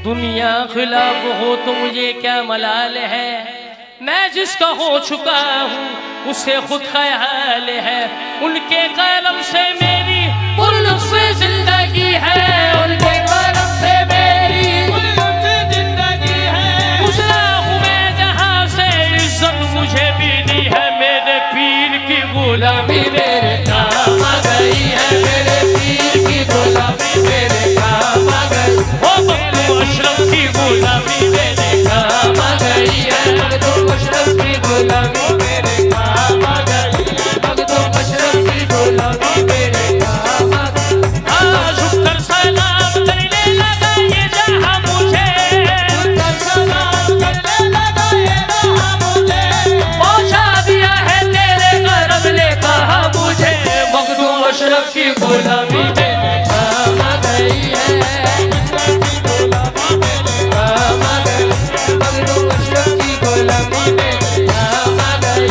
दुनिया खिलाफ हो तो मुझे क्या मलाल है, मैं जिसका हो चुका हूँ उसे खुद ख्याल है। उनके कलम से मेरी पुरलुत्फ जिंदगी है, उनके कलम से मेरी पुरलुत्फ जिंदगी है। गुज़रा हूँ मैं जहाँ से इज्जत मुझे भी दी है, मेरे पीर की गुलामी मेरे काम आ गई है, मेरे पीर की गुलामी मेरे काम आ गई। हो मखदूम अशरफ की गुलामी मेरे काम आ गई है, मखदूम अशरफ की गुलामी मेरे काम आ गई, मखदूम अशरफ की गुलामी मेरे काम आ गई। आज झुककर सलाम करने लगा ये जहां मुझे, झुककर सलाम करने लगा ये जहां मुझे, पहुंचा दिया है तेरे करम ने कहा मुझे, मखदूम अशरफ की गुलामी मेरे काम आ गई है, अशरफ की गुलामी मेरे काम आ गई।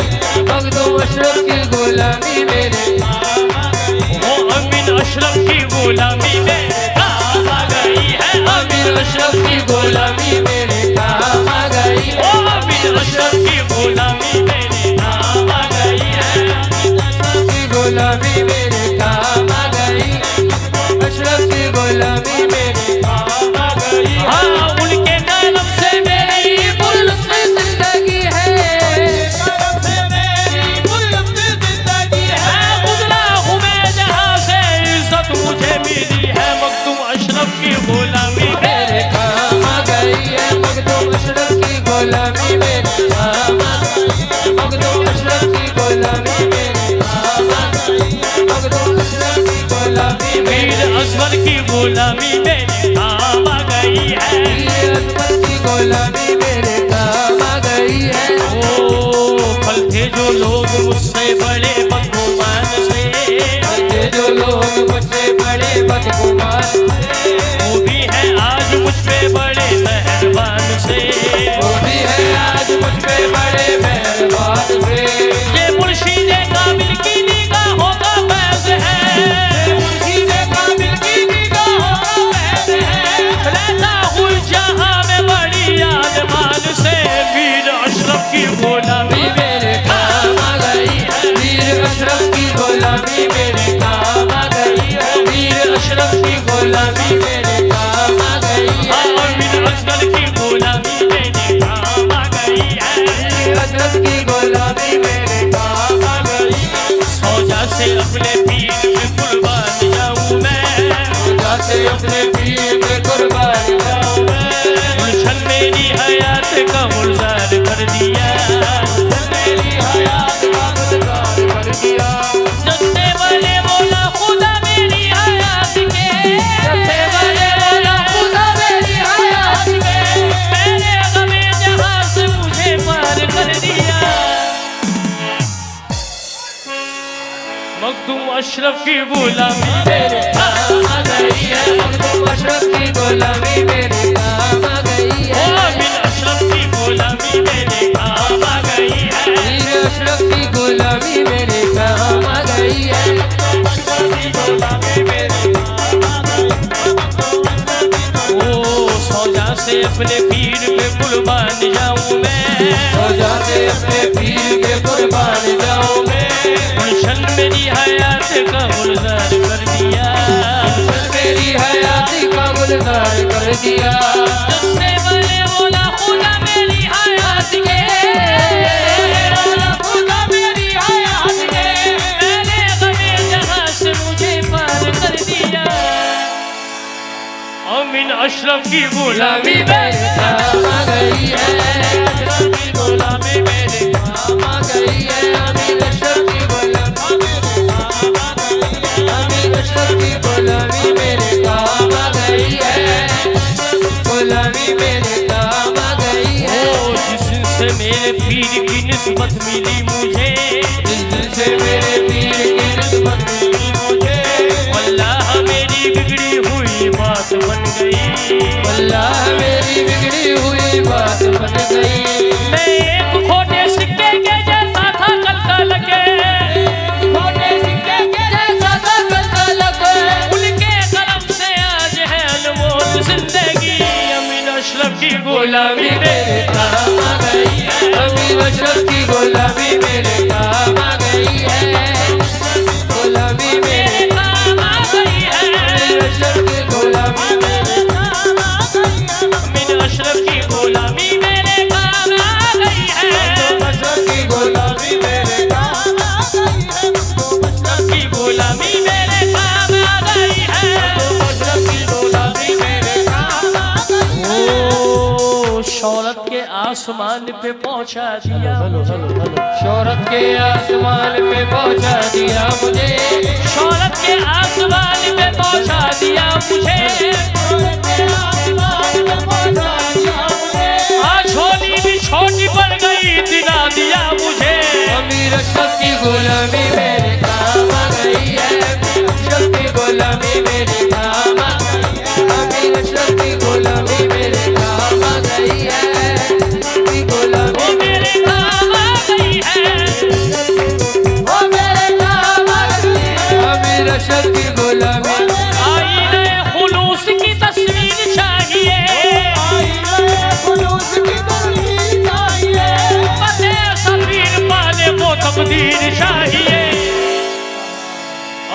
वो अमीन अशरफ की गुलामी मेरे काम आ गई है, अमीन अशरफ की गुलामी मेरे काम आ गई। वो अमीन अशरफ की गुलामी मेरे काम आ गई है, अशरफ की गुलामी मेरे काम आ गई, अशरफ की गुलामी मेरे काम आ गई। हाँ, उनके कलम से मेरी पुरलुत्फ जिंदगी है, मुझे मिली है, मखदूम अशरफ की गुलामी मेरे काम आ गई है, मखदूम अशरफ की गुलामी मेरे काम आ गई, मखदूम अशरफ की गुलामी मेरे काम आ गई, मखदूम अशरफ की गुलामी मीर असवर की गुलामी मेरे काम आ गई है, मीर असवर की गुलामी मेरे काम आ गई है। ओ कल थे जो लोग मुझसे बड़े बदगुमान से, जो लोग मुझसे बड़े बदगुमान से, वो भी है आज मुझ पे बड़े मेहरबान से, वो भी है आज मुझ पे बड़े मेहरबान से। ये मुर्शिदे कामिल की निगाहों का फैज़ है, ये मुर्शिदे कामिल की निगाहों का फैज़ है। रहता हूँ जहाँ में बड़ी आदमान से, मीर अशरफ की गुलामी मेरे काम आ गई है, मीर अशरफ की गुलामी मेरे काम आ गई है, मीर अशरफ की गुलामी मेरे काम आ गई है, मीर असगर की गुलामी मेरे काम आ गई है, मीर अशरफ की गुलामी मेरे काम आ गई है। सौजा से अपने पीर पे कुर्बान जाऊं मैं, सौजा से अपने पीर पे कुर्बान जाऊं मैं, गुलशन मेरी हयात का गुलजार कर दिया, मेरी हयात का गुलजार कर दिया। जस्से बड़े मौला खुदा मेरी हयात के, जस्से बड़े मौला खुदा मेरी हयात के, मेरे गमे जहां से मुझे पार कर दिया। मखदूम अशरफ की गुलामी मेरे काम आ गई है, मखदूम अशरफ की गुलामी मेरे काम आ गई है, अमीन अशरफ की गुलामी मेरे काम आ गई है, मीर अशरफ की गुलामी मेरे काम आ गई है, अशरफ की गुलामी मेरे काम आ गई। ओ सौजा से अपने पीर पे कुर्बान जाऊं मैं, सौजा से अपने पीर के कुर्बान जाऊं मैं, गुलशन मेरी हयात का गुलजार कर दिया, गुलशन मेरी हयात का गुलजार कर दिया। जस्से बड़े मौला खुदा मेरी हयात के, मौला खुदा मेरी हयात के, मेरे गमे जहां से मुझे पार कर दिया। अमीन अशरफ की गुलामी मेरे काम आ गई है, अशरफ की गुलामी मेरे काम आ गई है, अमीन अशरफ की गुलामी मेरे काम आ गई है, अमीन अशरफ की गुलामी मेरे काम आ गई है, गुलामी मेरे काम आ गई है। ओ जिस दिन से मेरे पीर की निस्बत मिली मुझे, जिस दिन से मेरे पीर की निस्बत मिली मुझे, अल्लाह मेरी बिगड़ी हुई बात बन गई, अल्लाह मेरी बिगड़ी हुई बात बन गई। मैं एक खोटे सिक्के के जैसा था कल कल के, खोटे सिक्के के जैसा था कल कल के, उनके कलम से आज है अनमोल जिंदगी। अमीन की गुलामी मेरे काम आ गई है। अमीर अशरफ की गुलामी मेरे काम आ गई है। गुलामी मेरे काम आ गई है। अमीर अशरफ की गुलामी मेरे काम आ गई है। अमीर अशरफ की गुलामी मेरे काम आ गई है। अशरफ की गुलामी मेरे काम आ गई है। अशरफ की गुलामी मेरे काम आ गई है। अशरफ की गुलामी मेरे काम आ गई है। शौहरत के आसमान पे पहुंचा दिया, शौहरत के आसमान पे पहुंचा दिया मुझे, शौहरत के आसमान पे पहुंचा दिया मुझे, हाँ झोली भी छोटी पड़ गई दिला दिया मुझे। अमीर अशरफ की गुलामी मेरे काम आ गई है। अशरफ की गुलामी मेरे काम आ गई है। अमीर अशरफ की गुलामी मेरे काम आ गई है। गुलामी मेरे काम आ गई है। वो मेरे काम आ गई है। अमीर अशरफ की गुलामी आईने खुलूस की तस्वीर चाहिए। आईने खुलूस की तस्वीर चाहिए। पते सफीर पाले वो तकदीर चाहिए।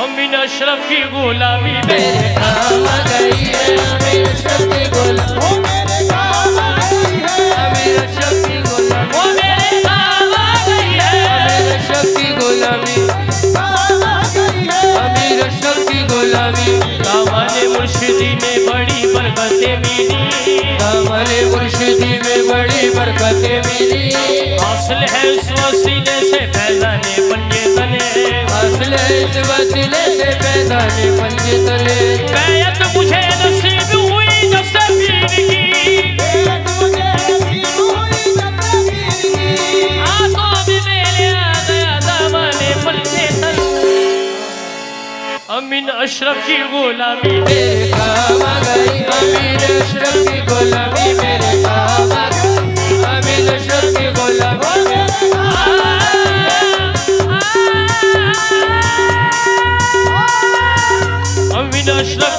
अमीर अशरफ की गुलामी मेरे काम आ गई है। अमीर अशरफ की गुलामी मेरे काम आ गई है। अमीर अशरफ की गुलामी वो मेरे काम आ गई है। अमीर अशरफ की गुलामी काम आ गई है। अमीर अशरफ की गुलामी दामन मुर्शिदी में बड़ी बरकतें मिली। दामन मुर्शिदी में बड़ी बरकतें मिली। हासिल है इस वसीले से फैजाने पंजे तले। हासिल है इस वसीले से फैजाने पंजे तले। बैयत मुझे नसीब हुई जो सफीर की। बैयत मुझे नसीब हुई जो सफीर की। आंखों में मेरे आ गया दामन पंजे तले। अमीर अशरफ की गुलामी मेरे काम आ गई। अमीर अशरफ की गुलामी मेरे काम आ गई। अमीर अशरफ की गुलामी मेरे काम आ गई। अमीर अशरफ